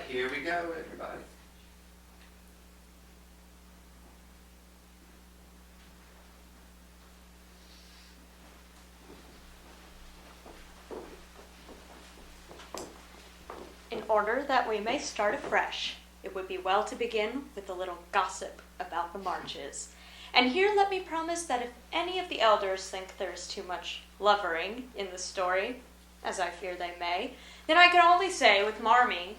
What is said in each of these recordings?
here we go, everybody. In order that we may start afresh, it would be well to begin with a little gossip about the marches. And here let me promise that if any of the elders think there is too much lovering in the story, as I fear they may, then I can only say with Marmee,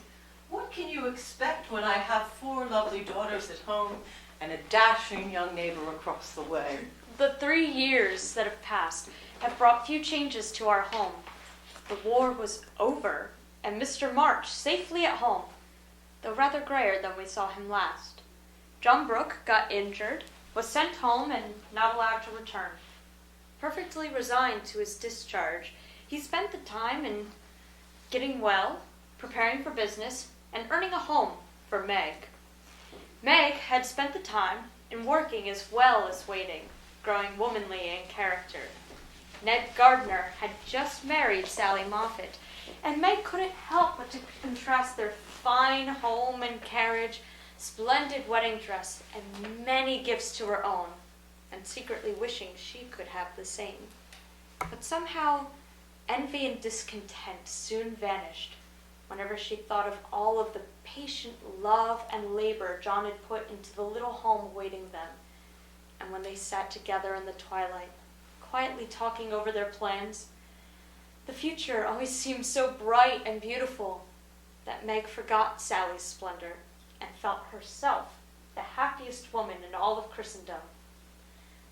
what can you expect when I have 4 lovely daughters at home and a dashing young neighbor across the way? the 3 years that have passed have brought few changes to our home. The war was over, and Mr. March safely at home, though rather grayer than we saw him last. John Brooke got injured, was sent home, and not allowed to return. Perfectly resigned to his discharge, he spent the time in getting well, preparing for business, and earning a home for Meg. Meg had spent the time in working as well as waiting, growing womanly in character. Ned Gardner had just married Sally Moffat, and Meg couldn't help but to contrast their fine home and carriage, splendid wedding dress, and many gifts to her own, and secretly wishing she could have the same. But somehow, envy and discontent soon vanished whenever she thought of all of the patient love and labor John had put into the little home awaiting them, and when they sat together in the twilight, quietly talking over their plans. The future always seemed so bright and beautiful that Meg forgot Sally's splendor and felt herself the happiest woman in all of Christendom.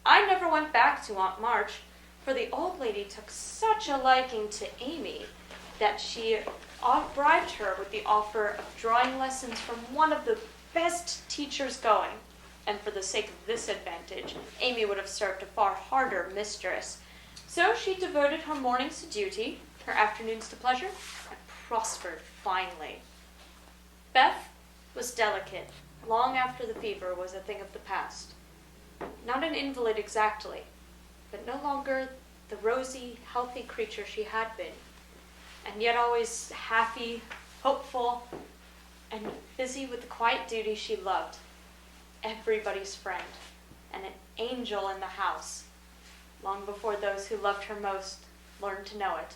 I never went back to Aunt March, for the old lady took such a liking to Amy that she bribed her with the offer of drawing lessons from one of the best teachers going. And for the sake of this advantage, Amy would have served a far harder mistress. So she devoted her mornings to duty, her afternoons to pleasure, and prospered finely. Beth was delicate, long after the fever was a thing of the past. Not an invalid exactly, but no longer the rosy, healthy creature she had been, and yet always happy, hopeful, and busy with the quiet duty she loved. Everybody's friend, and an angel in the house, long before those who loved her most learned to know it.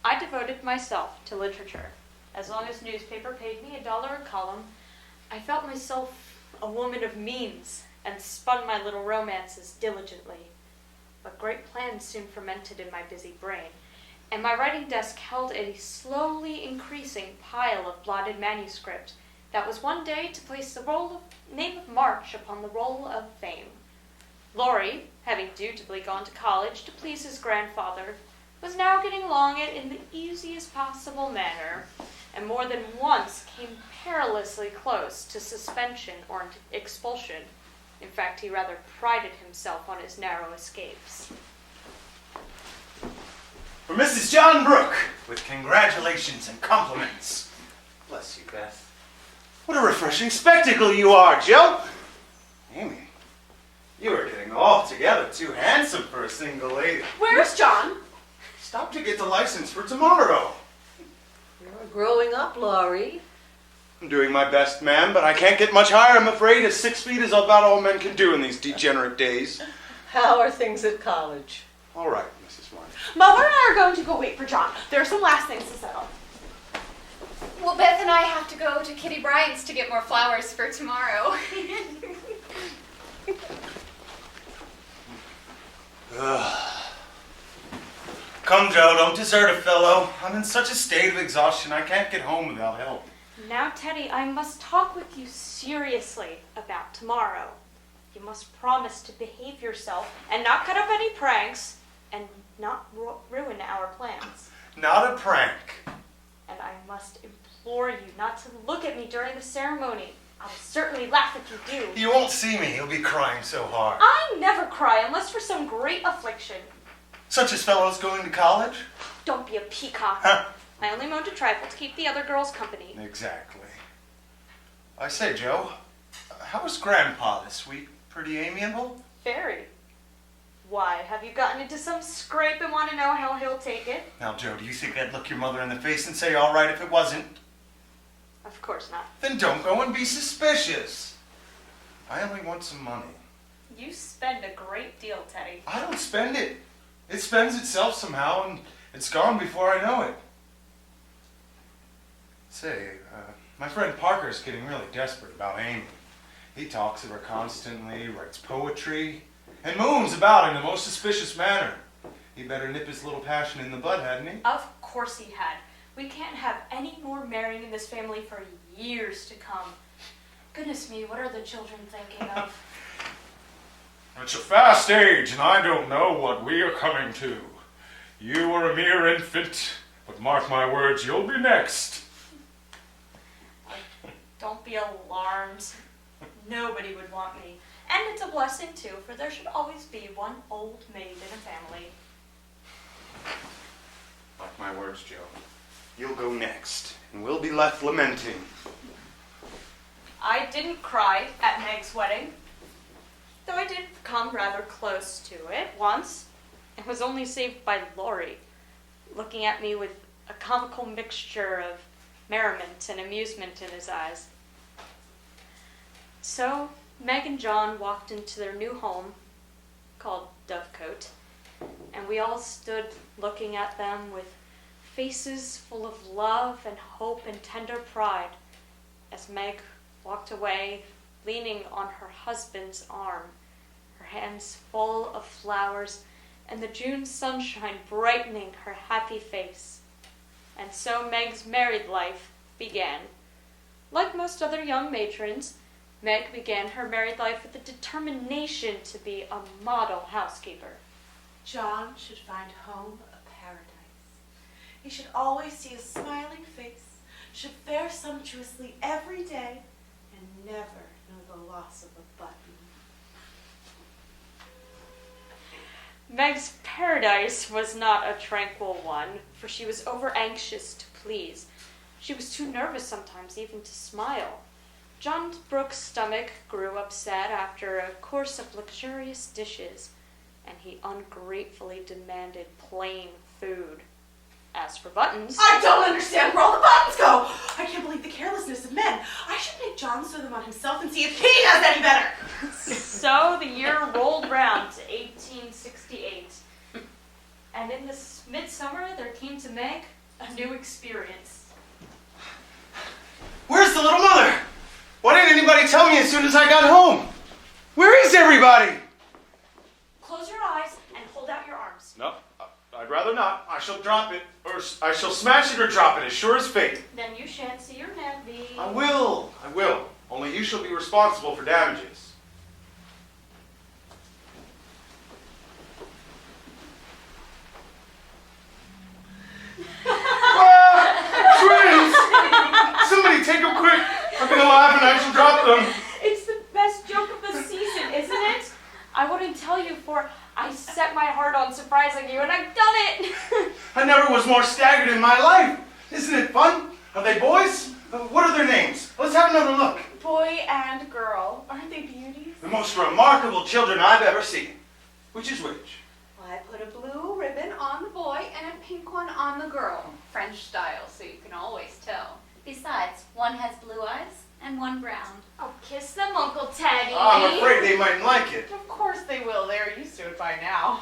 I devoted myself to literature. As long as newspaper paid me $1 a column, I felt myself a woman of means and spun my little romances diligently. But great plans soon fermented in my busy brain, and my writing desk held a slowly increasing pile of blotted manuscript that was one day to place the name of March upon the roll of fame. Laurie, having dutifully gone to college to please his grandfather, was now getting along it in the easiest possible manner, and more than once came perilously close to suspension or expulsion. In fact, he rather prided himself on his narrow escapes. For Mrs. John Brooke, with congratulations and compliments. Bless you, Beth. What a refreshing spectacle you are, Joe. Amy, you are getting altogether too handsome for a single lady. Where's John? Stop to get the license for tomorrow. You're growing up, Laurie. I'm doing my best, ma'am, but I can't get much higher, I'm afraid, as 6 feet is about all men can do in these degenerate days. How are things at college? All right, Mrs. Marmee. Mother and I are going to go wait for John. There are some last things to settle. Well, Beth and I have to go to Kitty Bryant's to get more flowers for tomorrow. Come, Joe, don't desert a fellow. I'm in such a state of exhaustion I can't get home without help. Now, Teddy, I must talk with you seriously about tomorrow. You must promise to behave yourself and not cut up any pranks and not ruin our plans. Not a prank. And I must implore you not to look at me during the ceremony. I'll certainly laugh if you do. You won't see me. You'll be crying so hard. I never cry unless for some great affliction. Such as fellows going to college? Don't be a peacock. I only moaned a trifle to keep the other girls company. Exactly. I say, Joe, how was Grandpa this week? Pretty amiable? Very. Why, have you gotten into some scrape and want to know how he'll take it? Now, Joe, do you think I'd look your mother in the face and say all right if it wasn't? Of course not. Then don't go and be suspicious. I only want some money. You spend a great deal, Teddy. I don't spend it. It spends itself somehow, and it's gone before I know it. Say, my friend Parker's getting really desperate about Amy. He talks of her constantly, writes poetry, and moons about in the most suspicious manner. He better nip his little passion in the bud, hadn't he? Of course he had. We can't have any more marrying in this family for years to come. Goodness me, what are the children thinking of? It's a fast age, and I don't know what we are coming to. You are a mere infant, but mark my words, you'll be next. Don't be alarmed. Nobody would want me. And it's a blessing, too, for there should always be one old maid in a family. Mark my words, Joe. You'll go next, and we'll be left lamenting. I didn't cry at Meg's wedding, though I did come rather close to it once. It was only saved by Laurie, looking at me with a comical mixture of merriment and amusement in his eyes. So Meg and John walked into their new home, called Dovecote, and we all stood looking at them with faces full of love and hope and tender pride as Meg walked away, leaning on her husband's arm, her hands full of flowers and the June sunshine brightening her happy face. And so Meg's married life began. Like most other young matrons, Meg began her married life with the determination to be a model housekeeper. John should find home a paradise. He should always see a smiling face, should fare sumptuously every day, and never know the loss of a button. Meg's paradise was not a tranquil one, for she was over-anxious to please. She was too nervous sometimes even to smile. John Brooks' stomach grew upset after a course of luxurious dishes, and he ungratefully demanded plain food. As for buttons... I don't understand where all the buttons go! I can't believe the carelessness of men. I should make John sew them on himself and see if he does any better! So the year rolled round to 1868, and in this midsummer there came to Meg a new experience. Where's the little mother? Why didn't anybody tell me as soon as I got home? Where is everybody? Close your eyes and hold out your arms. No, I'd rather not. I shall drop it, or I shall smash it or drop it, as sure as fate. Then you shan't see your Nebby. I will. Only you shall be responsible for damages. Twins! Somebody take them quick. I'm gonna laugh and I shall drop them. It's the best joke of the season, isn't it? I wouldn't tell you, for I set my heart on surprising you, and I've done it. I never was more staggered in my life. Isn't it fun? Are they boys? What are their names? Let's have another look. Boy and girl. Aren't they beauties? The most remarkable children I've ever seen. Which is which? Well, I put a blue ribbon on the boy and a pink one on the girl. French style, so you can always tell. Besides, one has blue eyes and one brown. Oh, kiss them, Uncle Teddy. I'm afraid they mightn't like it. Of course they will. They're used to it by now.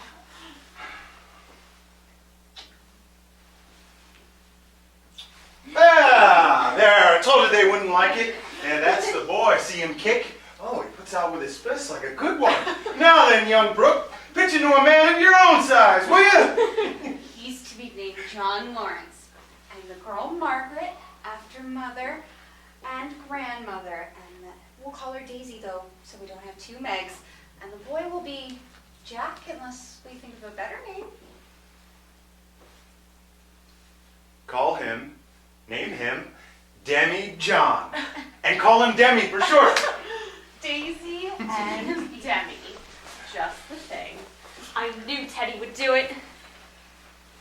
Ah, there. I told you they wouldn't like it. Yeah, that's the boy. See him kick? Oh, he puts out with his fist like a good one. Now then, young Brooke, pitch into a man of your own size, will you? He's to be named John Lawrence, and the girl Margaret, after mother and grandmother. And we'll call her Daisy, though, so we don't have two Megs. And the boy will be Jack, unless we think of a better name. Call him, name him, Demi John. And call him Demi for short. Daisy and Demi. Just the thing. I knew Teddy would do it.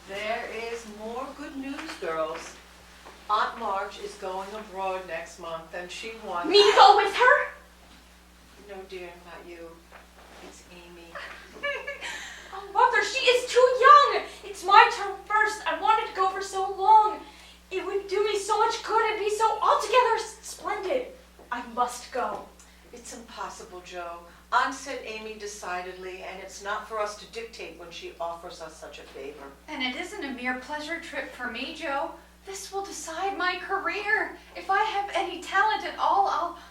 There is more good news, girls. Aunt Marge is going abroad next month, and she wants... Me go with her? No, dear, not you. It's Amy. Oh, Mother, she is too young. It's my turn first. I wanted to go for so long. It would do me so much good and be so altogether must go. It's impossible, Joe. Aunt said Amy decidedly, and it's not for us to dictate when she offers us such a favor. And it isn't a mere pleasure trip for me, Joe. This will decide my career. If I have any talent at all,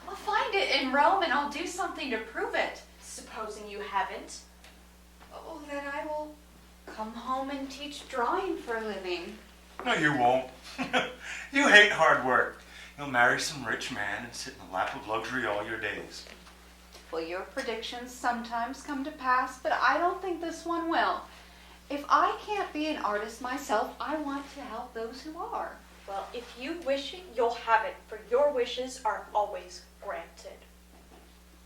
I'll find it in Rome and I'll do something to prove it. Supposing you haven't. Oh, then I will come home and teach drawing for a living. No, you won't. You hate hard work. You'll marry some rich man and sit in the lap of luxury all your days. Well, your predictions sometimes come to pass, but I don't think this one will. If I can't be an artist myself, I want to help those who are. Well, if you wish it, you'll have it, for your wishes are always granted.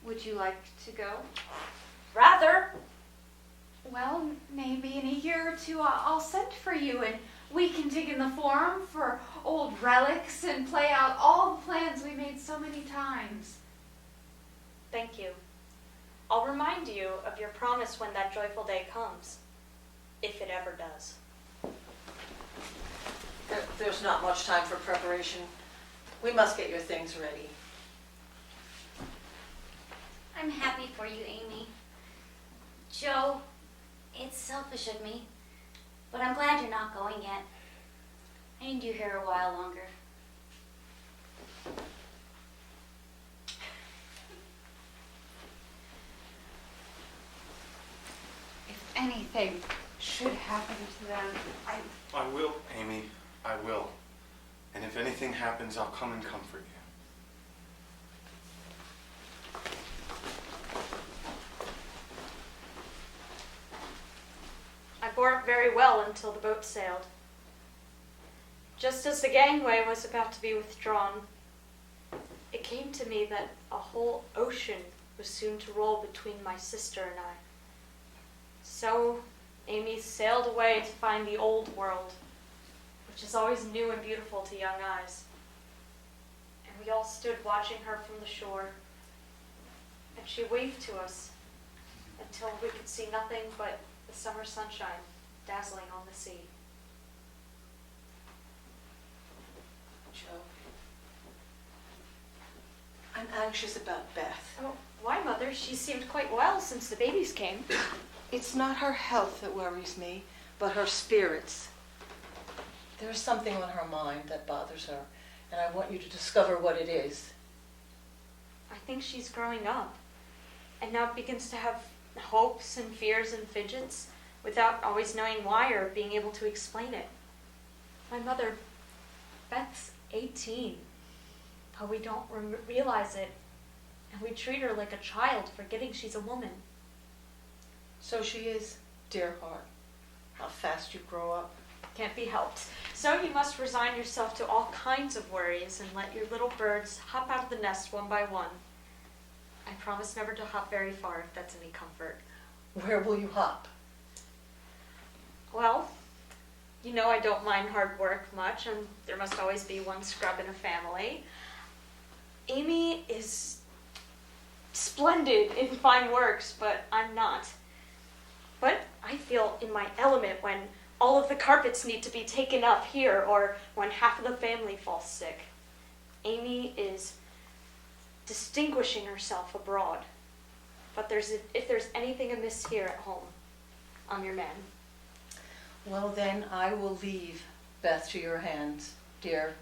Would you like to go? Rather. Well, maybe in a year or two I'll send for you and we can dig in the forum for old relics and play out all the plans we made so many times. Thank you. I'll remind you of your promise when that joyful day comes, if it ever does. There's not much time for preparation. We must get your things ready. I'm happy for you, Amy. Joe, it's selfish of me, but I'm glad you're not going yet. I need you here a while longer. If anything should happen to them, I will, Amy. I will. And if anything happens, I'll come and comfort you. I bore up very well until the boat sailed. Just as the gangway was about to be withdrawn, it came to me that a whole ocean was soon to roll between my sister and I. So Amy sailed away to find the old world, which is always new and beautiful to young eyes. And we all stood watching her from the shore, and she waved to us until we could see nothing but the summer sunshine dazzling on the sea. Joe, I'm anxious about Beth. Oh, why, Mother? She seemed quite well since the babies came. It's not her health that worries me, but her spirits. There is something on her mind that bothers her, and I want you to discover what it is. I think she's growing up, and now begins to have hopes and fears and fidgets without always knowing why or being able to explain it. My mother, Beth's 18, but we don't realize it, and we treat her like a child, forgetting she's a woman. So she is, dear heart. How fast you grow up. Can't be helped. So you must resign yourself to all kinds of worries and let your little birds hop out of the nest one by one. I promise never to hop very far, if that's any comfort. Where will you hop? Well, you know I don't mind hard work much, and there must always be one scrub in a family. Amy is splendid in fine works, but I'm not. But I feel in my element when all of the carpets need to be taken up here, or when half of the family falls sick. Amy is distinguishing herself abroad. But if there's anything amiss here at home, I'm your man. Well, then I will leave Beth to your hands, dear.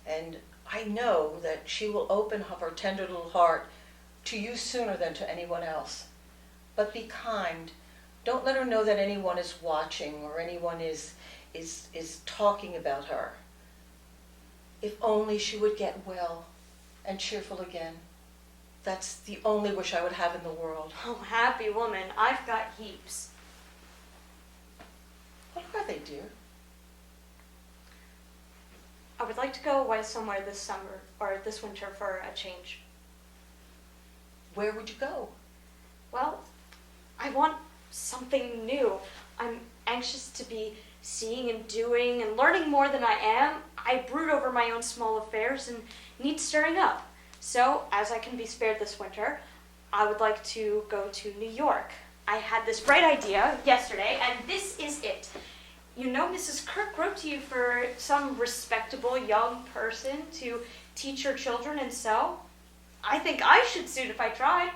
And I know that she will open up her tender little heart to you sooner than to anyone else. But be kind. Don't let her know that anyone is watching or anyone is talking about her. If only she would get well and cheerful again. That's the only wish I would have in the world. Oh, happy woman, I've got heaps. What are they, dear? I would like to go away somewhere this summer, or this winter for a change. Where would you go? Well, I want something new. I'm anxious to be seeing and doing and learning more than I am. I brood over my own small affairs and need stirring up. So, as I can be spared this winter, I would like to go to New York. I had this bright idea yesterday, and this is it. You know, Mrs. Kirk wrote to you for some respectable young person to teach her children and sew? I think I should suit if I tried.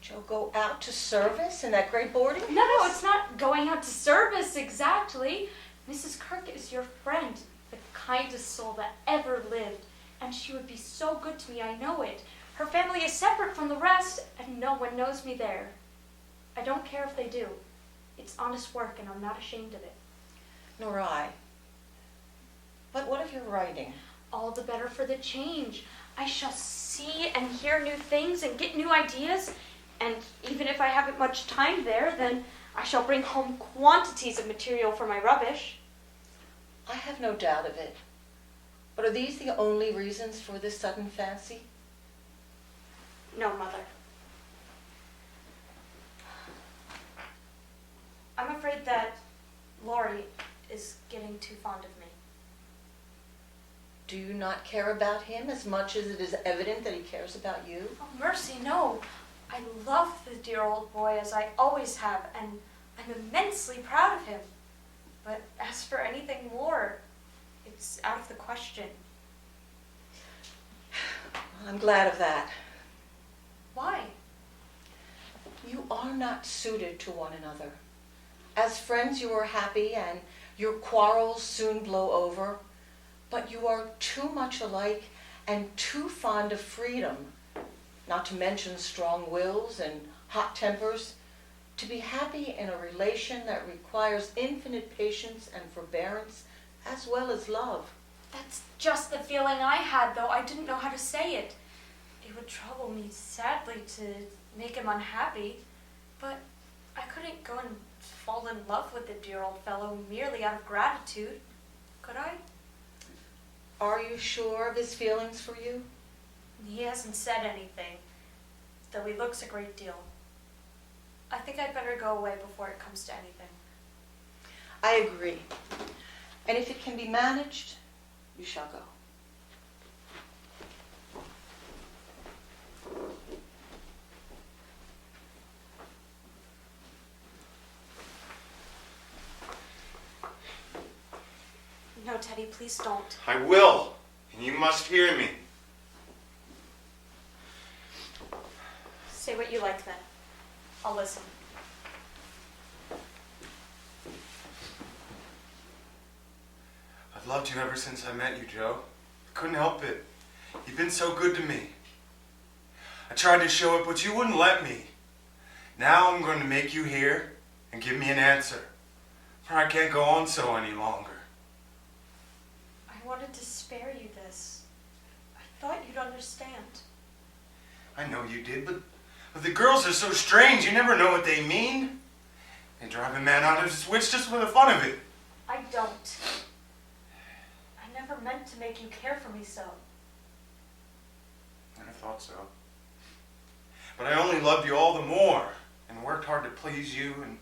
Jo, go out to service in that great boarding house? No, it's not going out to service exactly. Mrs. Kirk is your friend, the kindest soul that ever lived, and she would be so good to me, I know it. Her family is separate from the rest, and no one knows me there. I don't care if they do. It's honest work, and I'm not ashamed of it. Nor I. But what of your writing? All the better for the change. I shall see and hear new things and get new ideas, and even if I haven't much time there, then I shall bring home quantities of material for my rubbish. I have no doubt of it. But are these the only reasons for this sudden fancy? No, Mother. I'm afraid that Laurie is getting too fond of me. Do you not care about him as much as it is evident that he cares about you? Oh, mercy, no. I love the dear old boy as I always have, and I'm immensely proud of him. But as for anything more, it's out of the question. I'm glad of that. Why? You are not suited to one another. As friends you are happy and your quarrels soon blow over, but you are too much alike and too fond of freedom, not to mention strong wills and hot tempers, to be happy in a relation that requires infinite patience and forbearance as well as love. That's just the feeling I had, though I didn't know how to say it. It would trouble me sadly to make him unhappy, but I couldn't go and fall in love with the dear old fellow merely out of gratitude, could I? Are you sure of his feelings for you? He hasn't said anything, though he looks a great deal. I think I'd better go away before it comes to anything. I agree. And if it can be managed, you shall go. No, Teddy, please don't. I will, and you must hear me. Say what you like then. I'll listen. I've loved you ever since I met you, Joe. I couldn't help it. You've been so good to me. I tried to show it, but you wouldn't let me. Now I'm going to make you hear and give me an answer, for I can't go on so any longer. I wanted to spare you this. I thought you'd understand. I know you did, but the girls are so strange. You never know what they mean. They drive a man out of his wits just for the fun of it. I don't. I never meant to make you care for me so. I thought so. But I only loved you all the more and worked hard to please you and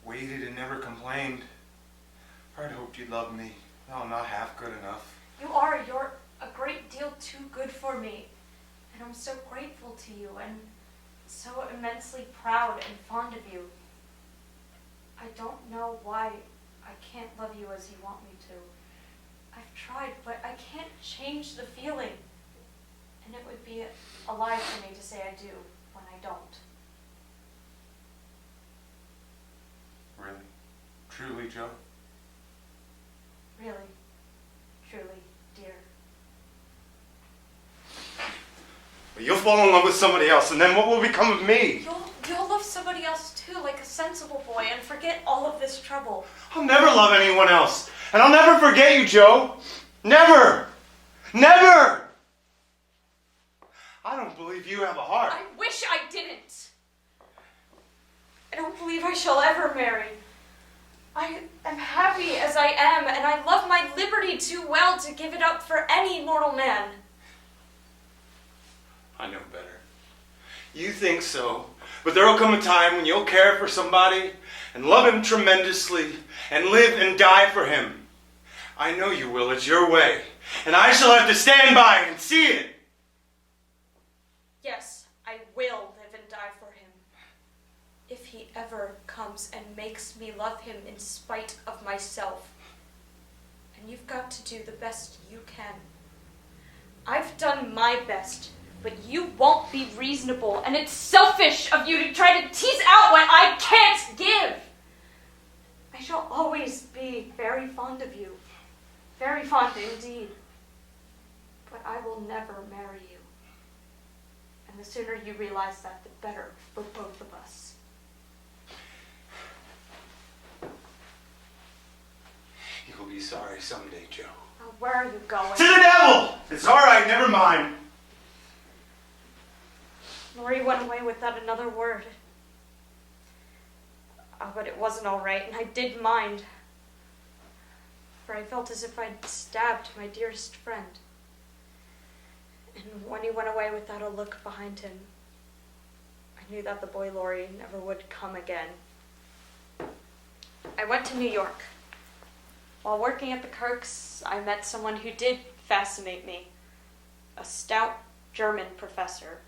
waited and never complained. I'd hoped you'd love me. No, I'm not half good enough. You are. You're a great deal too good for me. And I'm so grateful to you and so immensely proud and fond of you. I don't know why I can't love you as you want me to. I've tried, but I can't change the feeling. And it would be a lie for me to say I do when I don't. Really? Truly, Joe? Really, truly, dear. Well, you'll fall in love with somebody else, and then what will become of me? You'll love somebody else too, like a sensible boy, and forget all of this trouble. I'll never love anyone else, and I'll never forget you, Joe. Never! Never! I don't believe you have a heart. I wish I didn't. I don't believe I shall ever marry. I am happy as I am, and I love my liberty too well to give it up for any mortal man. I know better. You think so, but there will come a time when you'll care for somebody and love him tremendously and live and die for him. I know you will. It's your way, and I shall have to stand by and see it. Yes, I will live and die for him. If he ever comes and makes me love him in spite of myself. And you've got to do the best you can. I've done my best, but you won't be reasonable, and it's selfish of you to try to tease out what I can't give. I shall always be very fond of you, very fond indeed, but I will never marry you. And the sooner you realize that, the better for both of us. You'll be sorry someday, Joe. Oh, where are you going? To the devil! It's all right, never mind. Laurie went away without another word. Oh, but it wasn't all right, and I did mind. For I felt as if I'd stabbed my dearest friend. And when he went away without a look behind him, I knew that the boy Laurie never would come again. I went to New York. While working at the Kirks, I met someone who did fascinate me. A stout German professor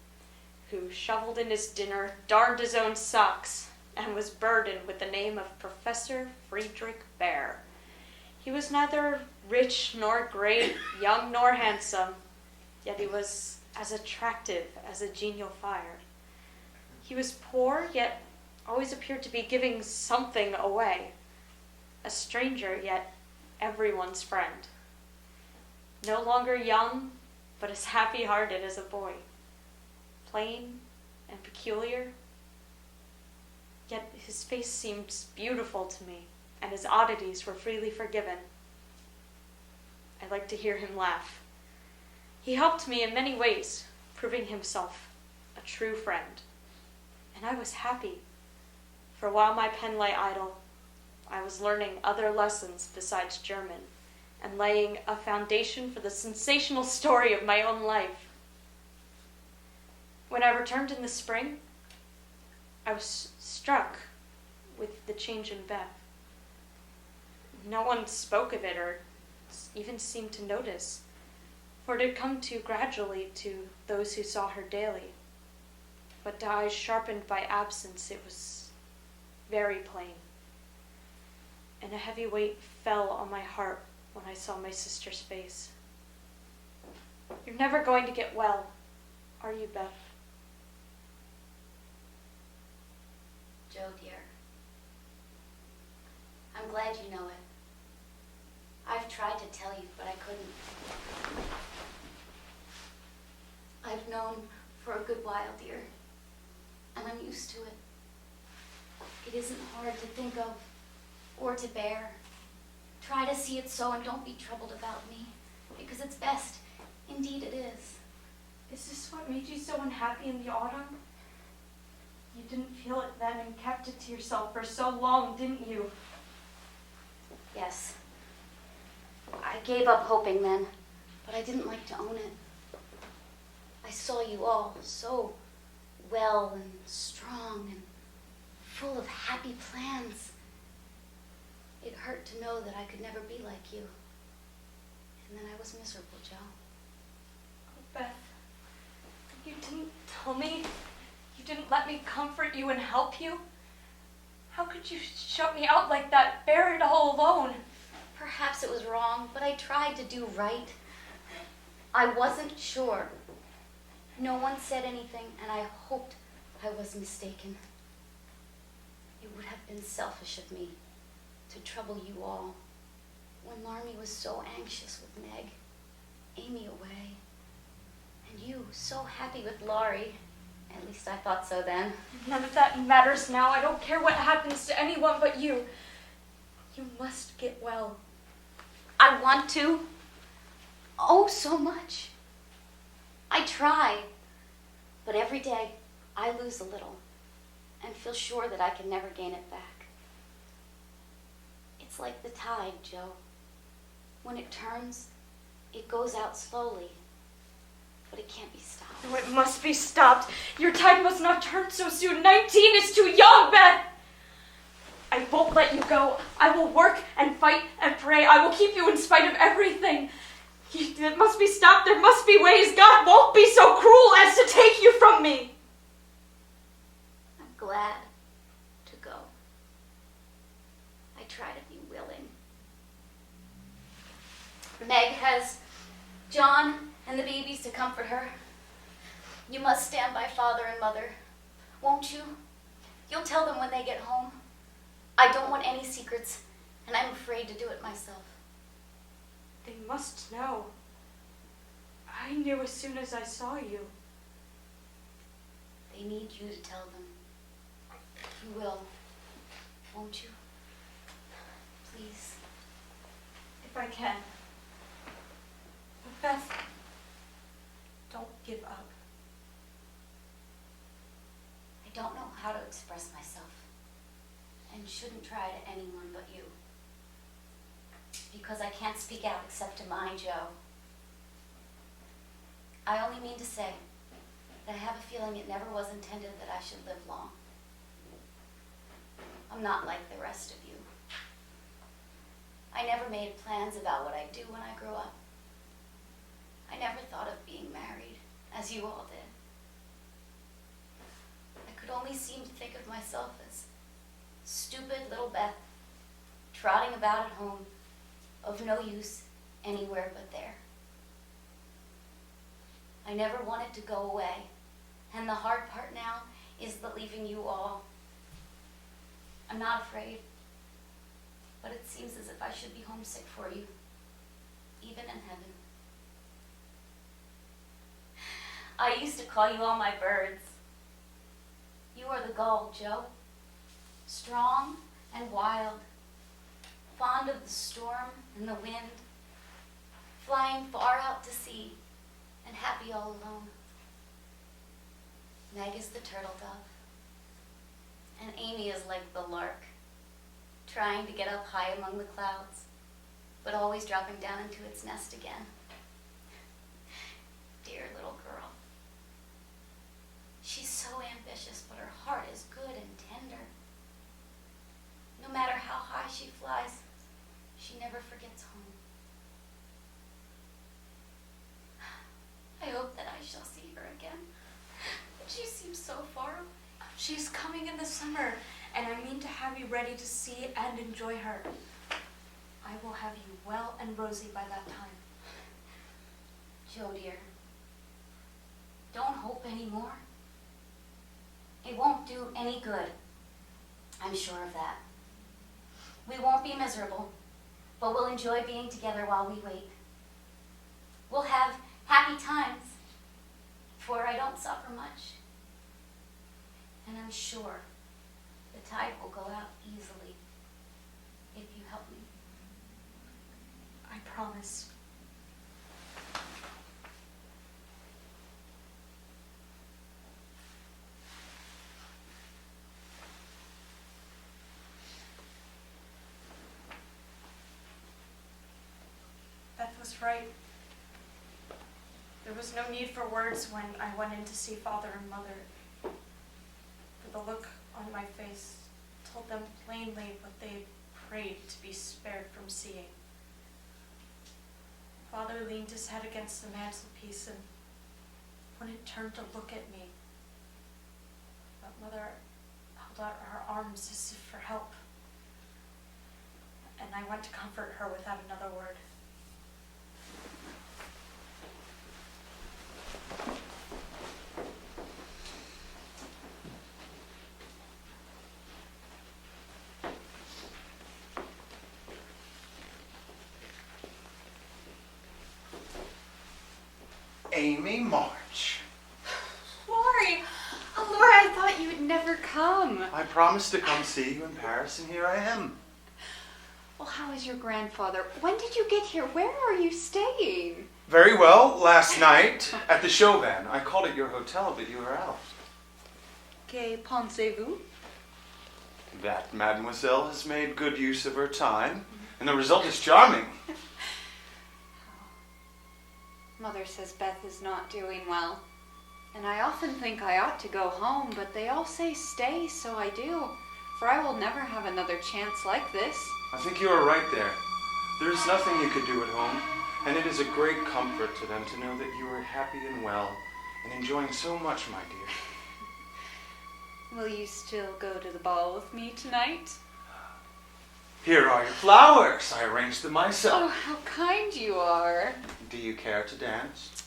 who shoveled in his dinner, darned his own socks, and was burdened with the name of Professor Friedrich Baer. He was neither rich nor great, young nor handsome, yet he was as attractive as a genial fire. He was poor, yet always appeared to be giving something away. A stranger, yet everyone's friend. No longer young, but as happy-hearted as a boy. Plain and peculiar, yet his face seemed beautiful to me, and his oddities were freely forgiven. I liked to hear him laugh. He helped me in many ways, proving himself a true friend. And I was happy, for while my pen lay idle, I was learning other lessons besides German, and laying a foundation for the sensational story of my own life. When I returned in the spring, I was struck with the change in Beth. No one spoke of it or even seemed to notice, for it had come to gradually to those who saw her daily. But to eyes sharpened by absence, it was very plain. And a heavy weight fell on my heart when I saw my sister's face. You're never going to get well, are you, Beth? Joe, dear, I'm glad you know it. I've tried to tell you, but I couldn't. I've known for a good while, dear, and I'm used to it. It isn't hard to think of or to bear. Try to see it so and don't be troubled about me, because it's best. Indeed it is. Is this what made you so unhappy in the autumn? You didn't feel it then and kept it to yourself for so long, didn't you? Yes. I gave up hoping then, but I didn't like to own it. I saw you all so well and strong and full of happy plans. It hurt to know that I could never be like you. And then I was miserable, Joe. Oh, Beth, you didn't tell me. You didn't let me comfort you and help you. How could you shut me out like that, buried all alone? Perhaps it was wrong, but I tried to do right. I wasn't sure. No one said anything, and I hoped I was mistaken. It would have been selfish of me to trouble you all when Marmee was so anxious with Meg, Amy away, and you so happy with Laurie. At least I thought so then. None of that matters now. I don't care what happens to anyone but you. You must get well. I want to. Oh, so much. I try. But every day I lose a little and feel sure that I can never gain it back. It's like the tide, Joe. When it turns, it goes out slowly, but it can't be stopped. Oh, it must be stopped. Your tide must not turn so soon. 19 is too young, Beth. I won't let you go. I will work and fight and pray. I will keep you in spite of everything. It must be stopped. There must be ways. God won't be so cruel as to take you from me. I'm glad to go. I try to be willing. Meg has John and the babies to comfort her. You must stand by Father and Mother, won't you? You'll tell them when they get home. I don't want any secrets, and I'm afraid to do it myself. They must know. I knew as soon as I saw you. They need you to tell them. You will, won't you? Please. If I can. But Beth, don't give up. I don't know how to express myself, and shouldn't try to anyone but you. Because I can't speak out except to my Joe. I only mean to say that I have a feeling it never was intended that I should live long. I'm not like the rest of you. I never made plans about what I'd do when I grew up. I never thought of being married, as you all did. I could only seem to think of myself as stupid little Beth, trotting about at home, of no use anywhere but there. I never wanted to go away, and the hard part now is the leaving you all. I'm not afraid, but it seems as if I should be homesick for you, even in heaven. I used to call you all my birds. You are the gull, Joe, strong and wild, fond of the storm and the wind, flying far out to sea and happy all alone. Meg is the turtle dove, and Amy is like the lark, trying to get up high among the clouds, but always dropping down into its nest again. Dear little girl. She's so ambitious, but her heart is good and tender. No matter how high she flies, she never forgets home. I hope that I shall see her again. But she seems so far away. She's coming in the summer, and I mean to have you ready to see and enjoy her. I will have you well and rosy by that time. Joe, dear, don't hope anymore. It won't do any good. I'm sure of that. We won't be miserable, but we'll enjoy being together while we wait. We'll have happy times, for I don't suffer much. And I'm sure the tide will go out easily if you help me. I promise. Beth was right. There was no need for words when I went in to see Father and Mother. For the look on my face told them plainly what they prayed to be spared from seeing. Father leaned his head against the mantelpiece and wouldn't turn to look at me. But Mother held out her arms as if for help. And I went to comfort her without another word. Amy March. Laurie! Oh, Laurie, I thought you would never come. I promised to come see you in Paris, and here I am. Well, how is your grandfather? When did you get here? Where are you staying? Very well, last night at the Chauvin. I called at your hotel, but you were out. Que pensez-vous? That mademoiselle has made good use of her time, and the result is charming. Mother says Beth is not doing well. And I often think I ought to go home, but they all say stay, so I do. For I will never have another chance like this. I think you are right there. There is nothing you could do at home, and it is a great comfort to them to know that you are happy and well, and enjoying so much, my dear. Will you still go to the ball with me tonight? Here are your flowers. I arranged them myself. Oh, how kind you are. Do you care to dance?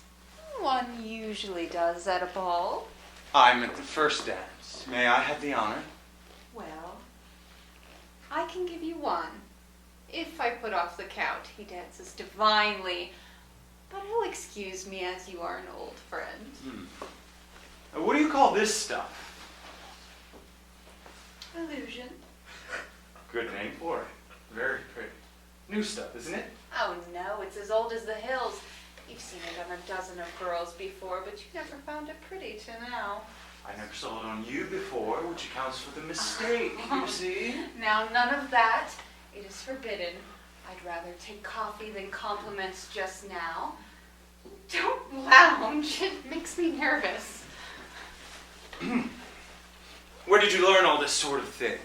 one usually does at a ball. I'm at the first dance. May I have the honor? Well, I can give you one. If I put off the count, he dances divinely. But he'll excuse me as you are an old friend. What do you call this stuff? Illusion. Good name for it. Very pretty. New stuff, isn't it? Oh no, it's as old as the hills. You've seen it on a dozen of girls before, but you never found it pretty till now. I never saw it on you before, which accounts for the mistake, you see? Now, none of that. It is forbidden. I'd rather take coffee than compliments just now. Don't lounge. It makes me nervous. Where did you learn all this sort of thing?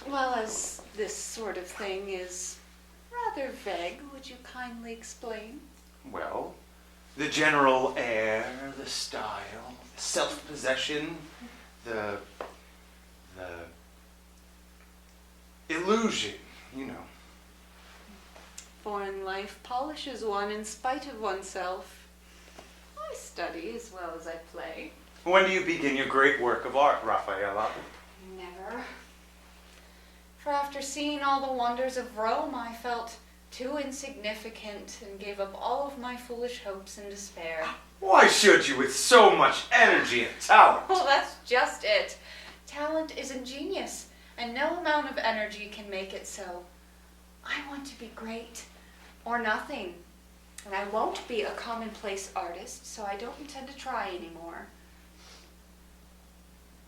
Well, as this sort of thing is rather vague, would you kindly explain? Well, the general air, the style, the self-possession, the illusion, you know. Foreign life polishes one in spite of oneself. I study as well as I play. When do you begin your great work of art, Raffaella? Never. For after seeing all the wonders of Rome, I felt too insignificant and gave up all of my foolish hopes in despair. Why should you with so much energy and talent? Well, that's just it. Talent isn't genius, and no amount of energy can make it so. I want to be great, or nothing. And I won't be a commonplace artist, so I don't intend to try anymore.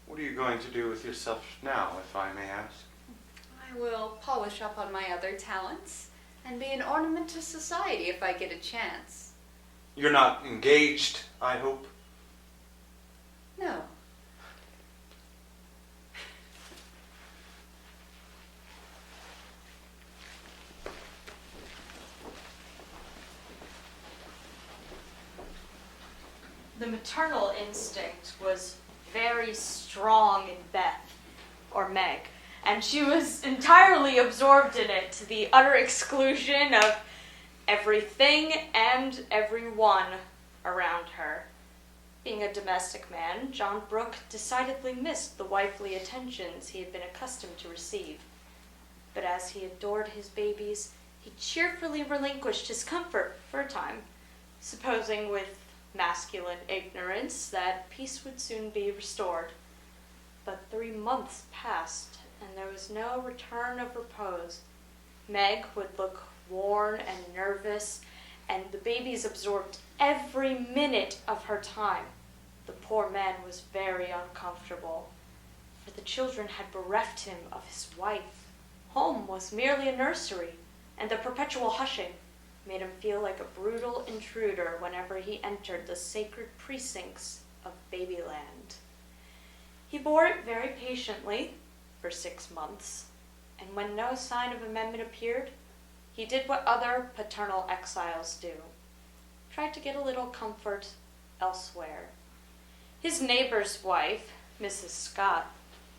What are you going to do with yourself now, if I may ask? I will polish up on my other talents and be an ornament to society if I get a chance. You're not engaged, I hope? No. The maternal instinct was very strong in Beth, or Meg, and she was entirely absorbed in it to the utter exclusion of everything and everyone around her. Being a domestic man, John Brooke decidedly missed the wifely attentions he had been accustomed to receive. But as he adored his babies, he cheerfully relinquished his comfort for a time, supposing with masculine ignorance that peace would soon be restored. But 3 months passed, and there was no return of repose. Meg would look worn and nervous, and the babies absorbed every minute of her time. The poor man was very uncomfortable, for the children had bereft him of his wife. Home was merely a nursery, and the perpetual hushing made him feel like a brutal intruder whenever he entered the sacred precincts of Babyland. He bore it very patiently for 6 months, and when no sign of amendment appeared, he did what other paternal exiles do, tried to get a little comfort elsewhere. His neighbor's wife, Mrs. Scott,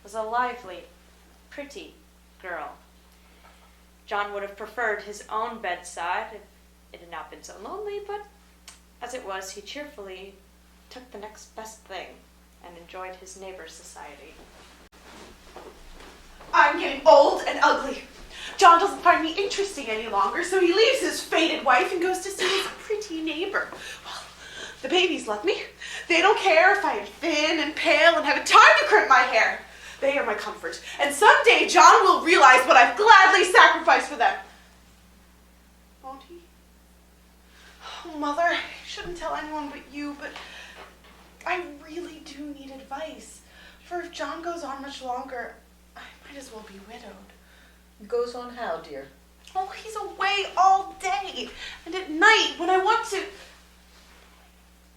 was a lively, pretty girl. John would have preferred his own bedside if it had not been so lonely, but as it was, he cheerfully took the next best thing and enjoyed his neighbor's society. I'm getting old and ugly. John doesn't find me interesting any longer, so he leaves his faded wife and goes to see his pretty neighbor. Well, the babies love me. They don't care if I am thin and pale and haven't time to crimp my hair. They are my comfort, and someday John will realize what I've gladly sacrificed for them. Won't he? Oh, Mother, I shouldn't tell anyone but you, but I really do need advice. For if John goes on much longer, I might as well be widowed. Goes on how, dear? Oh, he's away all day. And at night, when I want to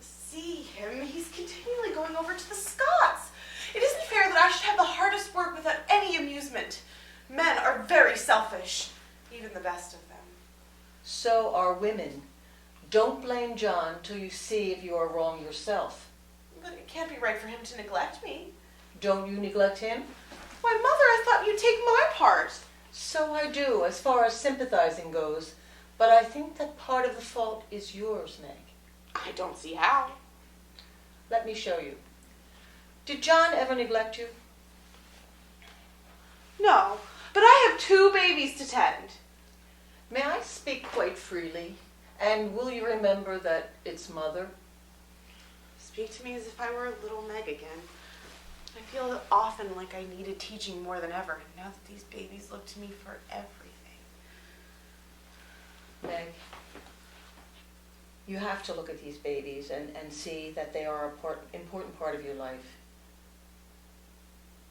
see him, he's continually going over to the Scotts. It isn't fair that I should have the hardest work without any amusement. Men are very selfish, even the best of them. So are women. Don't blame John till you see if you are wrong yourself. But it can't be right for him to neglect me. Don't you neglect him? Why, Mother, I thought you'd take my part. So I do, as far as sympathizing goes, but I think that part of the fault is yours, Meg. I don't see how. Let me show you. Did John ever neglect you? No, but I have 2 babies to tend. May I speak quite freely? And will you remember that it's mother? Speak to me as if I were a little Meg again. I feel often like I needed teaching more than ever, and now that these babies look to me for everything. Meg, you have to look at these babies and see that they are an important part of your life.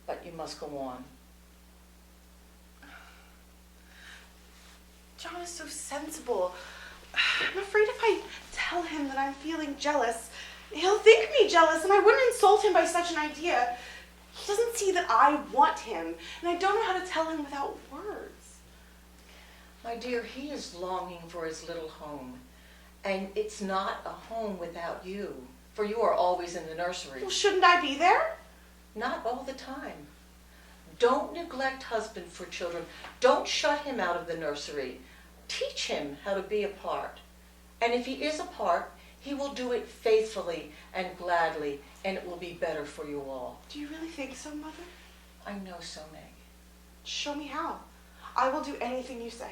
But you must go on. John is so sensible. I'm afraid if I tell him that I'm feeling jealous, he'll think me jealous, and I wouldn't insult him by such an idea. He doesn't see that I want him, and I don't know how to tell him without words. My dear, he is longing for his little home. And it's not a home without you, for you are always in the nursery. Well, shouldn't I be there? Not all the time. Don't neglect husband for children. Don't shut him out of the nursery. Teach him how to be a part. And if he is a part, he will do it faithfully and gladly, and it will be better for you all. Do you really think so, Mother? I know so, Meg. Show me how. I will do anything you say.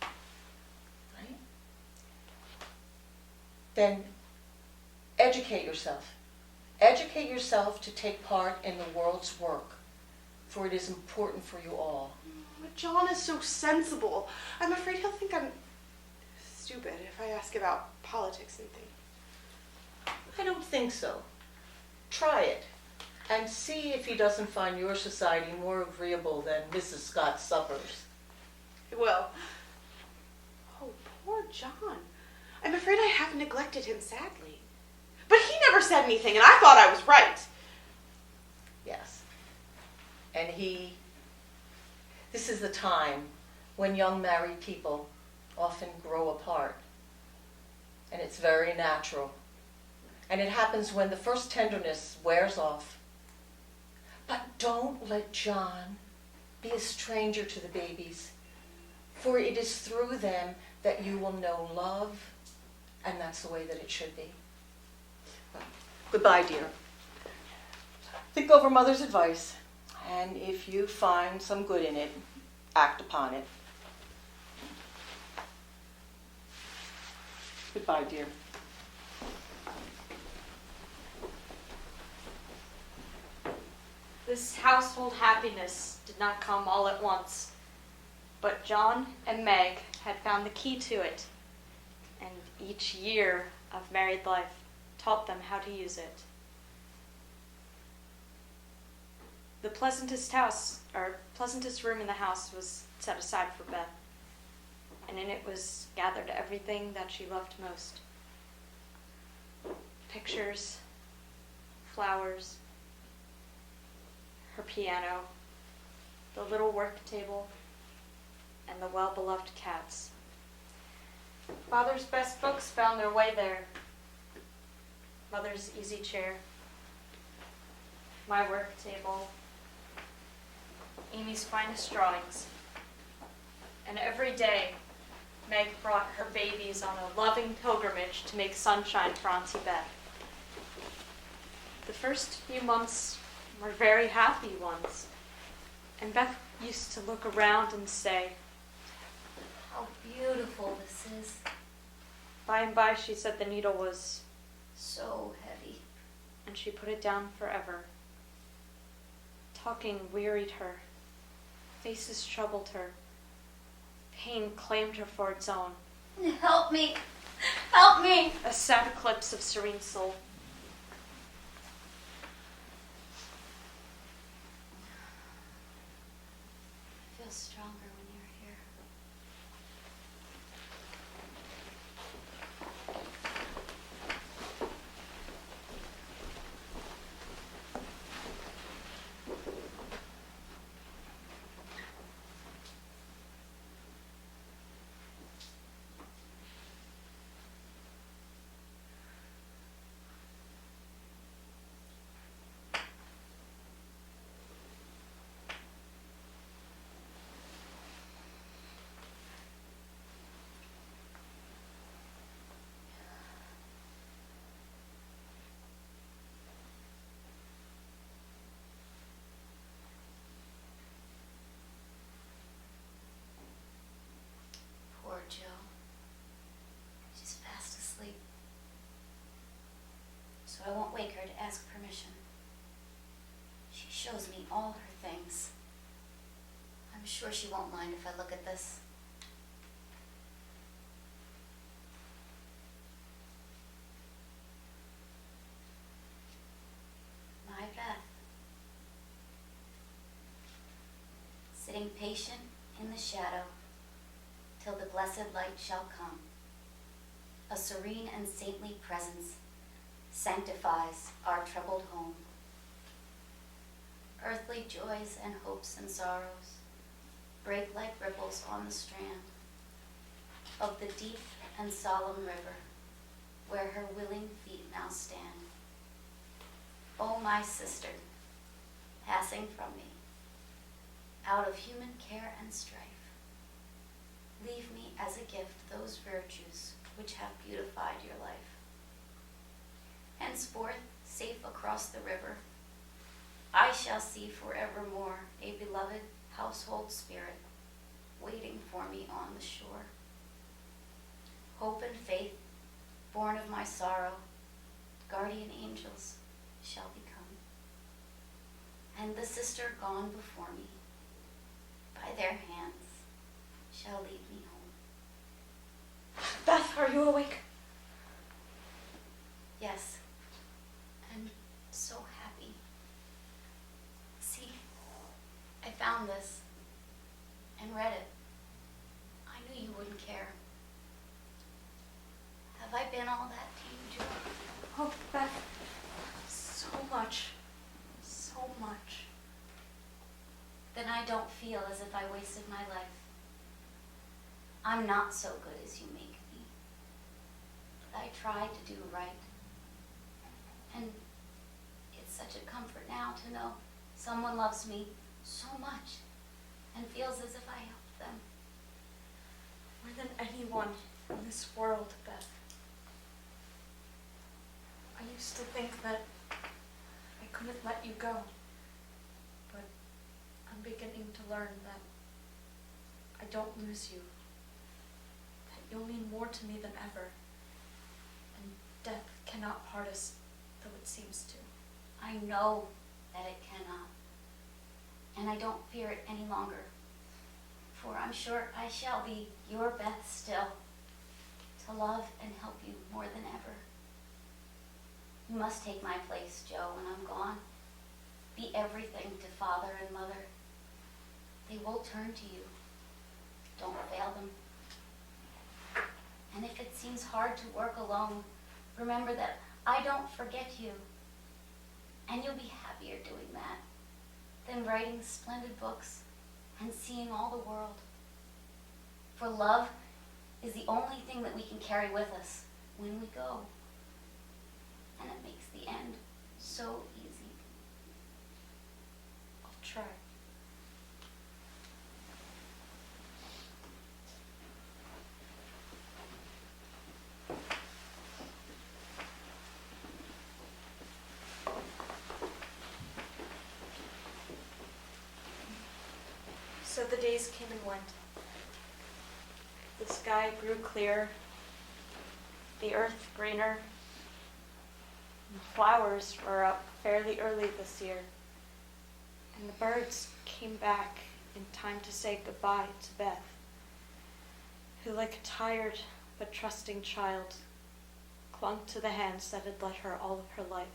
Right? Then educate yourself. Educate yourself to take part in the world's work, for it is important for you all. But John is so sensible. I'm afraid he'll think I'm stupid if I ask about politics and things. I don't think so. Try it, and see if he doesn't find your society more agreeable than Mrs. Scott's suppers. Well, oh, poor John. I'm afraid I have neglected him sadly. But he never said anything, and I thought I was right. Yes. And this is the time when young married people often grow apart. And it's very natural. And it happens when the first tenderness wears off. But don't let John be a stranger to the babies, for it is through them that you will know love, and that's the way that it should be. Well, goodbye, dear. Think over Mother's advice, and if you find some good in it, act upon it. Goodbye, dear. This household happiness did not come all at once, but John and Meg had found the key to it, and each year of married life taught them how to use it. The pleasantest room in the house was set aside for Beth, and in it was gathered everything that she loved most. Pictures, flowers, her piano, the little work table, and the well-beloved cats. Father's best books found their way there. Mother's easy chair, my work table, Amy's finest drawings. And every day, Meg brought her babies on a loving pilgrimage to make sunshine for Auntie Beth. The first few months were very happy ones, and Beth used to look around and say, How beautiful this is. by and by she said the needle was, So heavy. and she put it down forever. Talking wearied her. Faces troubled her. Pain claimed her for its own. Help me. Help me. A sad eclipse of serene soul. I feel stronger when you're here. ask permission. She shows me all her things. I'm sure she won't mind if I look at this. My Beth, sitting patient in the shadow till the blessed light shall come. A serene and saintly presence sanctifies our troubled home. Earthly joys and hopes and sorrows break like ripples on the strand of the deep and solemn river where her willing feet now stand. O my sister, passing from me, out of human care and strife, leave me as a gift those virtues which have beautified your life. Henceforth, safe across the river, I shall see forevermore a beloved household spirit waiting for me on the shore. Hope and faith, born of my sorrow, guardian angels shall become. And the sister gone before me, by their hands shall lead me home. Beth, are you awake? Yes, and so happy. See, I found this and read it. I knew you wouldn't care. Have I been all that to you, Joe? Oh, Beth, so much. So much. Then I don't feel as if I wasted my life. I'm not so good as you make me. But I tried to do right. And it's such a comfort now to know someone loves me so much and feels as if I helped them. More than anyone in this world, Beth. I used to think that I couldn't let you go, but I'm beginning to learn that I don't lose you, that you'll mean more to me than ever, and death cannot part us, though it seems to. I know that it cannot, and I don't fear it any longer, for I'm sure I shall be your Beth still, to love and help you more than ever. You must take my place, Joe, when I'm gone. Be everything to father and mother. They will turn to you. Don't fail them. And if it seems hard to work alone, remember that I don't forget you. And you'll be happier doing that than writing splendid books and seeing all the world. For love is the only thing that we can carry with us when we go. And it makes the end so easy. I'll try. So the days came and went. The sky grew clear, the earth greener, and the flowers were up fairly early this year, and the birds came back in time to say goodbye to Beth, who, like a tired but trusting child, clung to the hands that had led her all of her life,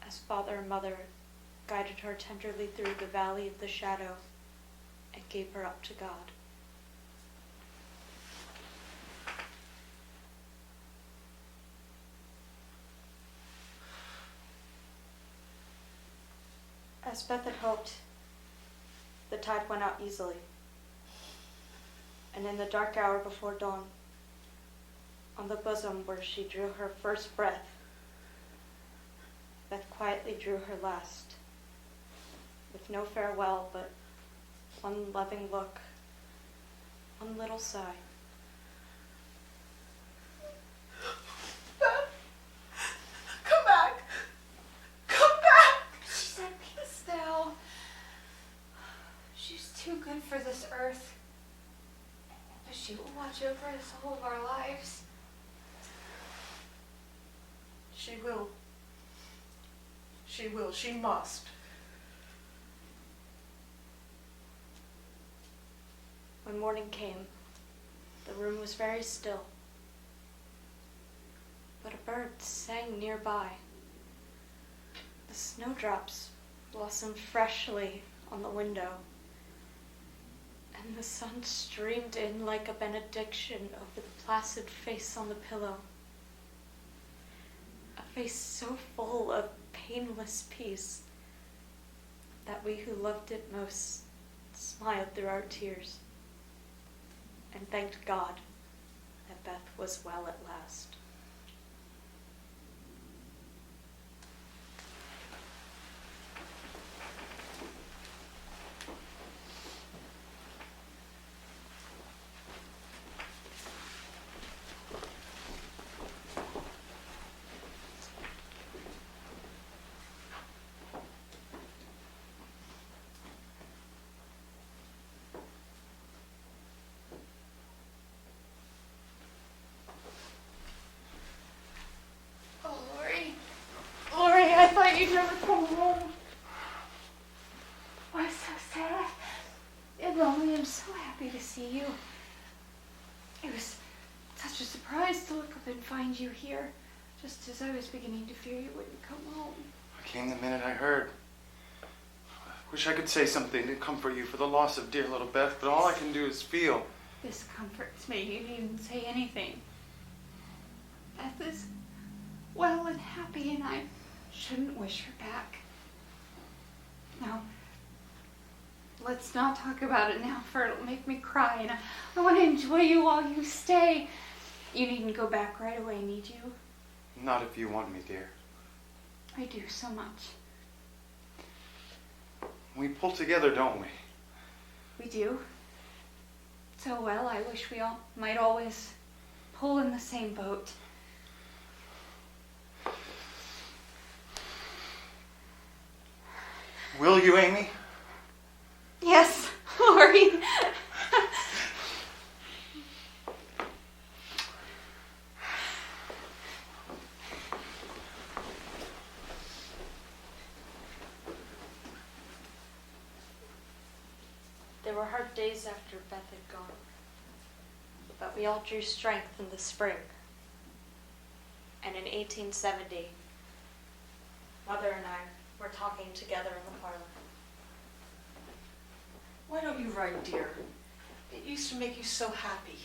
as father and mother guided her tenderly through the valley of the shadow and gave her up to God. As Beth had hoped, the tide went out easily, and in the dark hour before dawn, on the bosom where she drew her first breath, Beth quietly drew her last, with no farewell but one loving look, one little sigh. Beth, come back. Come back. She's at peace now. She's too good for this earth. But she will watch over us all of our lives. She will. She will. She must. When morning came, the room was very still. But a bird sang nearby. The snowdrops blossomed freshly on the window, and the sun streamed in like a benediction over the placid face on the pillow. A face so full of painless peace that we who loved it most smiled through our tears and thanked God that Beth was well at last. You'd never come home. I'm so sad and lonely. I'm so happy to see you. It was such a surprise to look up and find you here, just as I was beginning to fear you wouldn't come home. I came the minute I heard. I wish I could say something to comfort you for the loss of dear little Beth, but all I can do is feel. This comforts me. You needn't say anything. Beth is well and happy, and I shouldn't wish her back. Now, let's not talk about it now, for it'll make me cry, and I want to enjoy you while you stay. You needn't go back right away, need you? Not if you want me, dear. I do so much. We pull together, don't we? We do. So well, I wish we all might always pull in the same boat. Will you, Amy? Yes, Laurie. There were hard days after Beth had gone, but we all drew strength in the spring. And in 1870, Mother and I were talking together in the parlor. Why don't you write, dear? It used to make you so happy.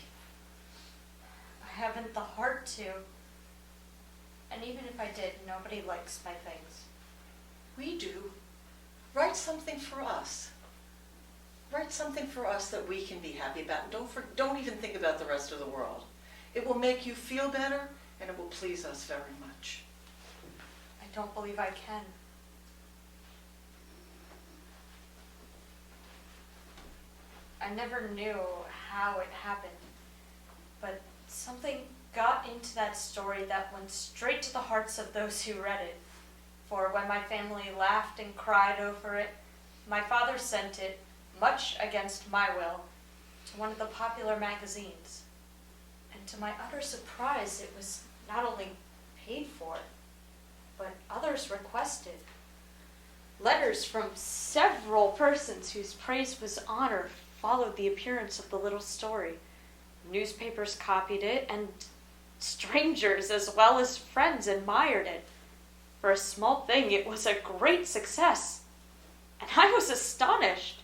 I haven't the heart to. And even if I did, nobody likes my things. We do. Write something for us. Write something for us that we can be happy about. Don't even think about the rest of the world. It will make you feel better, and it will please us very much. I don't believe I can. I never knew how it happened, but something got into that story that went straight to the hearts of those who read it. For when my family laughed and cried over it, my father sent it, much against my will, to one of the popular magazines. And to my utter surprise, it was not only paid for, but others requested. Letters from several persons whose praise was honored followed the appearance of the little story. Newspapers copied it, and strangers as well as friends admired it. For a small thing, it was a great success, and I was astonished.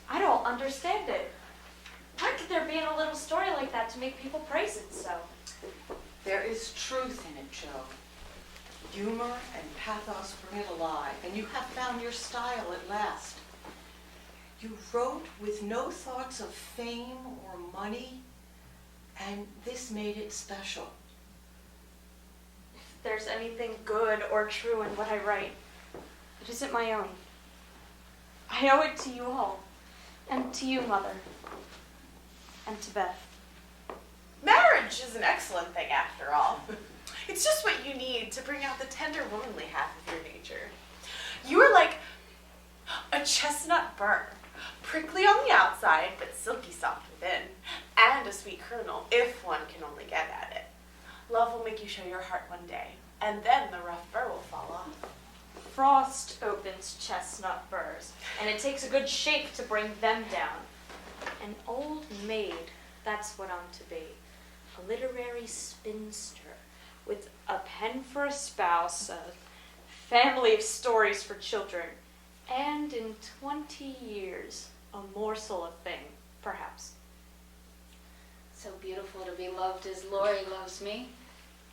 I don't understand it. Why could there be in a little story like that to make people praise it so? There is truth in it, Joe. Humor and pathos bring it alive, and you have found your style at last. You wrote with no thoughts of fame or money, and this made it special. If there's anything good or true in what I write, it isn't my own. I owe it to you all, and to you, Mother, and to Beth. Marriage is an excellent thing after all. It's just what you need to bring out the tender womanly half of your nature. You are like a chestnut burr, prickly on the outside, but silky soft within, and a sweet kernel, if one can only get at it. Love will make you show your heart one day, and then the rough fur will fall off. Frost opens chestnut burrs, and it takes a good shake to bring them down. An old maid, that's what I'm to be. A literary spinster with a pen for a spouse, a family of stories for children, and in 20 years, a morsel of fame, perhaps. So beautiful to be loved as Laurie loves me.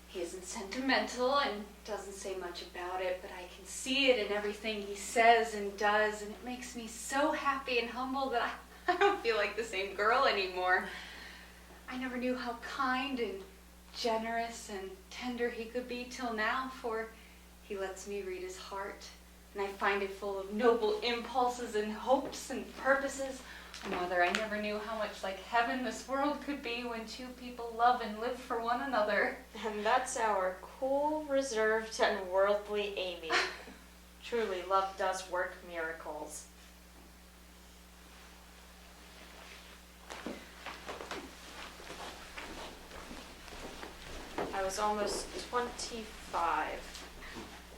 He isn't sentimental and doesn't say much about it, but I can see it in everything he says and does, and it makes me so happy and humble that I don't feel like the same girl anymore. I never knew how kind and generous and tender he could be till now, for he lets me read his heart, and I find it full of noble impulses and hopes and purposes. Mother, I never knew how much like heaven this world could be when two people love and live for one another. And that's our cool, reserved, and worldly Amy. Truly, love does work miracles. I was almost 25,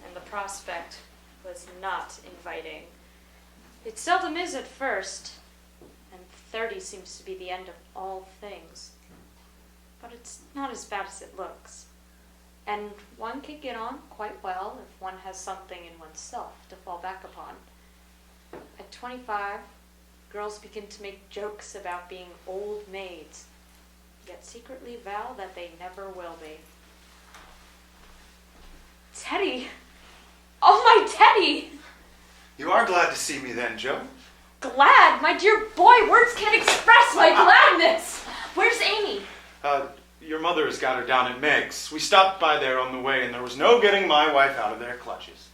and the prospect was not inviting. It seldom is at first, and 30 seems to be the end of all things. But it's not as bad as it looks. And one can get on quite well if one has something in oneself to fall back upon. At 25, girls begin to make jokes about being old maids, yet secretly vow that they never will be. Teddy! Oh, my Teddy! You are glad to see me then, Joe? Glad? My dear boy, words can't express my gladness! Where's Amy? Your mother has got her down at Meg's. We stopped by there on the way, and there was no getting my wife out of their clutches.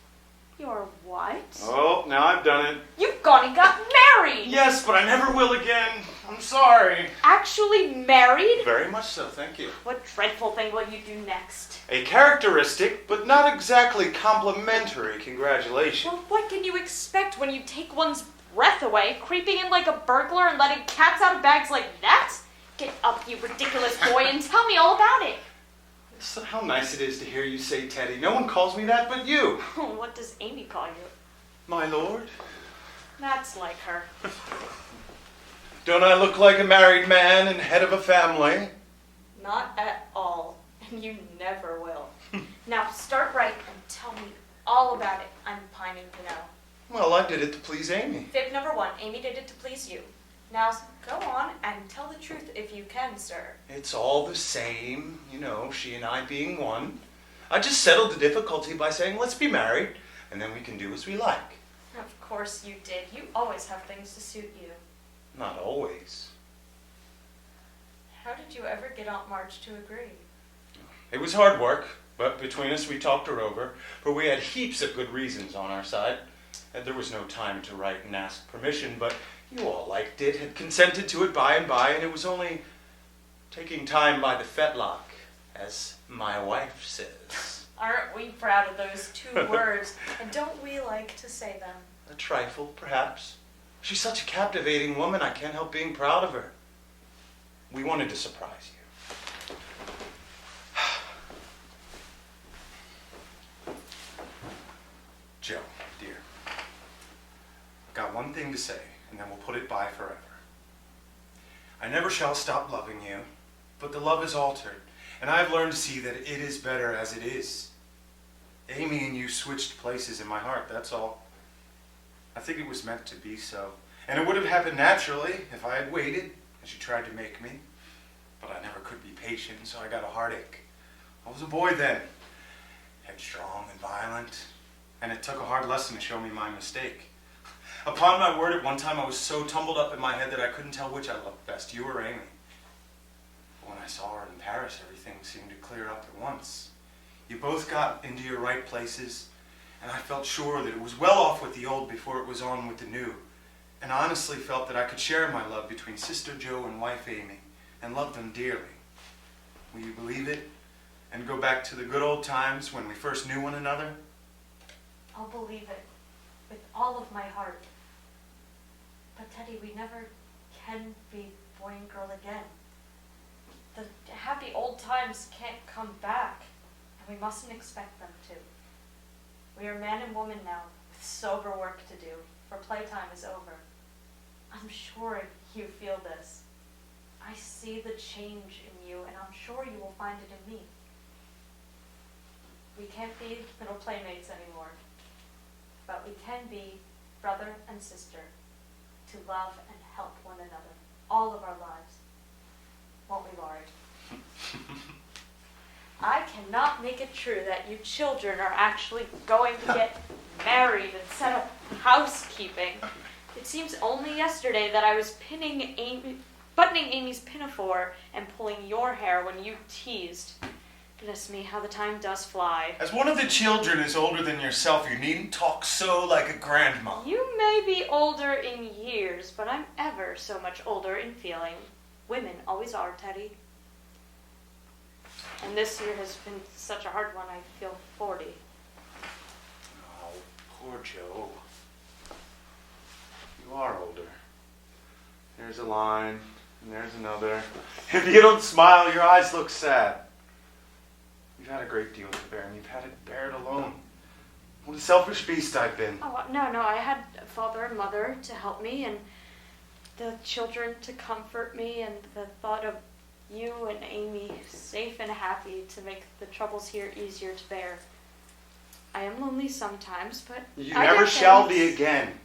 Your what? Oh, now I've done it. You've gone and got married! Yes, but I never will again. I'm sorry. Actually married? Very much so, thank you. What dreadful thing will you do next? A characteristic, but not exactly complimentary congratulation. Well, what can you expect when you take one's breath away, creeping in like a burglar and letting cats out of bags like that? Get up, you ridiculous boy, and tell me all about it. So how nice it is to hear you say Teddy. No one calls me that but you. What does Amy call you? My lord. That's like her. Don't I look like a married man and head of a family? Not at all, and you never will. Now start right and tell me all about it. I'm pining to know. Well, I did it to please Amy. Fib number 1, Amy did it to please you. Now go on and tell the truth if you can, sir. It's all the same, you know, she and I being one. I just settled the difficulty by saying, let's be married, and then we can do as we like. Of course you did. You always have things to suit you. Not always. How did you ever get Aunt Marge to agree? It was hard work, but between us we talked her over, for we had heaps of good reasons on our side. And there was no time to write and ask permission, but you all liked it, had consented to it by and by, and it was only taking time by the fetlock, as my wife says. Aren't we proud of those 2 words? And don't we like to say them? A trifle, perhaps. She's such a captivating woman, I can't help being proud of her. We wanted to surprise you. Joe, dear, I've got one thing to say, and then we'll put it by forever. I never shall stop loving you, but the love is altered, and I've learned to see that it is better as it is. Amy and you switched places in my heart, that's all. I think it was meant to be so, and it would have happened naturally if I had waited, as you tried to make me. But I never could be patient, so I got a heartache. I was a boy then, headstrong and violent, and it took a hard lesson to show me my mistake. Upon my word, at one time I was so tumbled up in my head that I couldn't tell which I loved best, you or Amy. But when I saw her in Paris, everything seemed to clear up at once. You both got into your right places, and I felt sure that it was well off with the old before it was on with the new, and honestly felt that I could share my love between Sister Joe and wife Amy, and love them dearly. Will you believe it? And go back to the good old times when we first knew one another? I'll believe it with all of my heart. But Teddy, we never can be boy and girl again. The happy old times can't come back, and we mustn't expect them to. We are man and woman now, with sober work to do, for playtime is over. I'm sure you feel this. I see the change in you, and I'm sure you will find it in me. We can't be little playmates anymore, but we can be brother and sister, to love and help one another all of our lives. Won't we, Laurie? I cannot make it true that you children are actually going to get married and set up housekeeping. It seems only yesterday that I was buttoning Amy's pinafore and pulling your hair when you teased. Goodness me, how the time does fly. As one of the children is older than yourself, you needn't talk so like a grandma. You may be older in years, but I'm ever so much older in feeling. Women always are, Teddy. And this year has been such a hard one, I feel 40. Oh, poor Joe. You are older. There's a line, and there's another. If you don't smile, your eyes look sad. You've had a great deal to bear, and you've had it bear it alone. What a selfish beast I've been. Oh, no, I had a father and mother to help me, and the children to comfort me, and the thought of you and Amy safe and happy to make the troubles here easier to bear. I am lonely sometimes, but You I never get shall things. be again.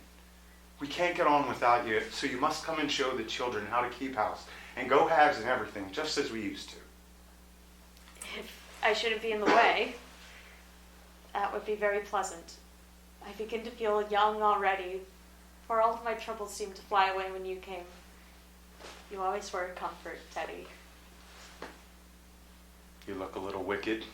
We can't get on without you, so you must come and show the children how to keep house, and go halves and everything, just as we used to. If I shouldn't be in the way, that would be very pleasant. I begin to feel young already, for all of my troubles seemed to fly away when you came. You always were a comfort, Teddy. You look a little wicked.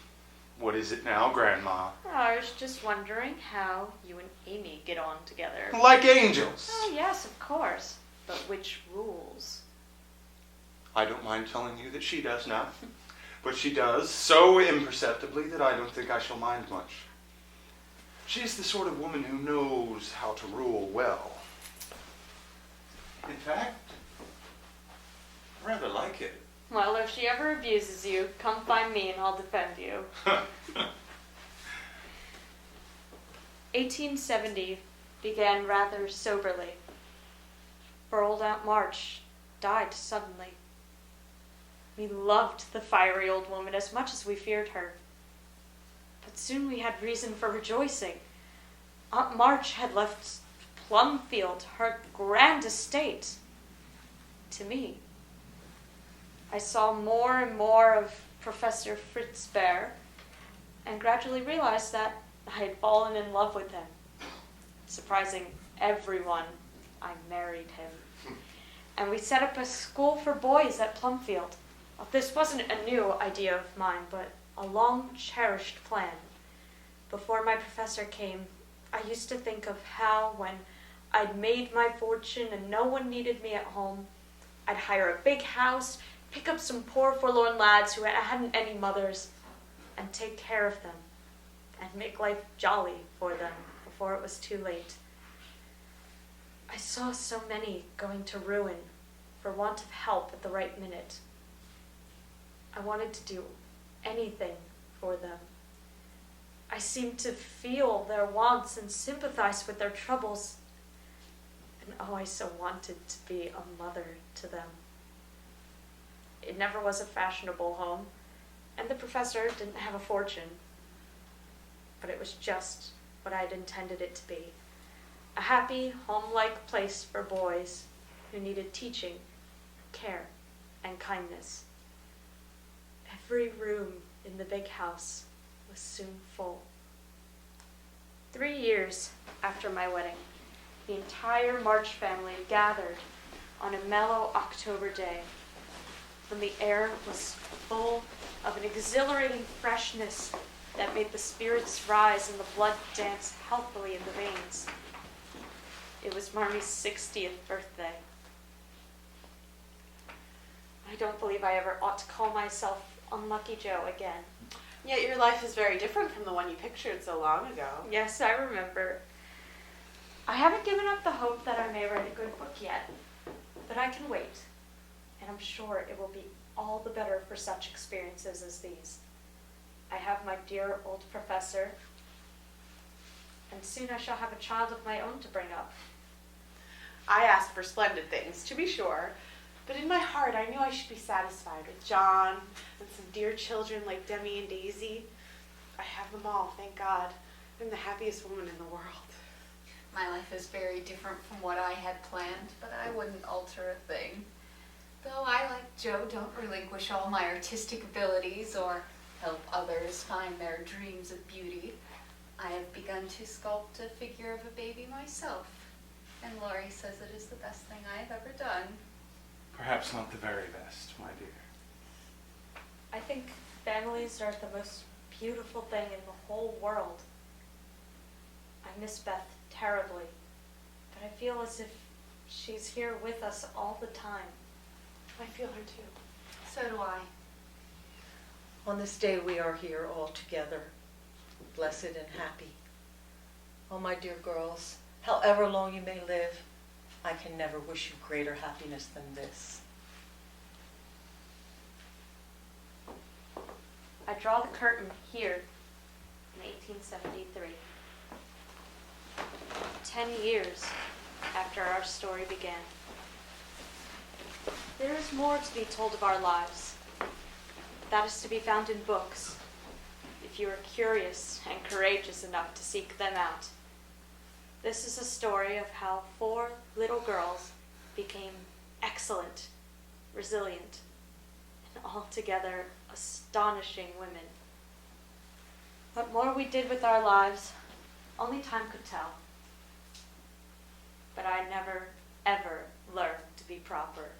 What is it now, Grandma? I was just wondering how you and Amy get on together. Like angels. Oh, yes, of course. But which rules? I don't mind telling you that she does now. But she does so imperceptibly that I don't think I shall mind much. She's the sort of woman who knows how to rule well. In fact, I rather like it. Well, if she ever abuses you, come find me and I'll defend you. 1870 began rather soberly, for old Aunt March died suddenly. We loved the fiery old woman as much as we feared her. But soon we had reason for rejoicing. Aunt March had left Plumfield, her grand estate, to me. I saw more and more of Professor Fritz Bear, and gradually realized that I had fallen in love with him. Surprising everyone, I married him. And we set up a school for boys at Plumfield. This wasn't a new idea of mine, but a long-cherished plan. Before my professor came, I used to think of how, when I'd made my fortune and no one needed me at home, I'd hire a big house, pick up some poor forlorn lads who hadn't any mothers, and take care of them, and make life jolly for them before it was too late. I saw so many going to ruin for want of help at the right minute. I wanted to do anything for them. I seemed to feel their wants and sympathize with their troubles. And oh, I so wanted to be a mother to them. It never was a fashionable home, and the professor didn't have a fortune. But it was just what I'd intended it to be. A happy, home-like place for boys who needed teaching, care, and kindness. Every room in the big house was soon full. 3 years after my wedding, the entire March family gathered on a mellow October day, when the air was full of an exhilarating freshness that made the spirits rise and the blood dance healthily in the veins. It was Marmee's 60th birthday. I don't believe I ever ought to call myself Unlucky Joe again. Yet your life is very different from the one you pictured so long ago. Yes, I remember. I haven't given up the hope that I may write a good book yet, but I can wait, and I'm sure it will be all the better for such experiences as these. I have my dear old professor, and soon I shall have a child of my own to bring up. I asked for splendid things, to be sure, but in my heart I knew I should be satisfied with John and some dear children like Demi and Daisy. I have them all, thank God. I'm the happiest woman in the world. My life is very different from what I had planned, but I wouldn't alter a thing. Though I, like Joe, don't relinquish all my artistic abilities or help others find their dreams of beauty, I have begun to sculpt a figure of a baby myself, and Laurie says it is the best thing I have ever done. Perhaps not the very best, my dear. I think families are the most beautiful thing in the whole world. I miss Beth terribly, but I feel as if she's here with us all the time. I feel her too. So do I. On this day we are here all together, blessed and happy. Oh, my dear girls, however long you may live, I can never wish you greater happiness than this. I draw the curtain here in 1873. 10 years after our story began. There is more to be told of our lives. That is to be found in books, if you are curious and courageous enough to seek them out. This is a story of how 4 little girls became excellent, resilient, and altogether astonishing women. What more we did with our lives, only time could tell. But I never, ever learned to be proper.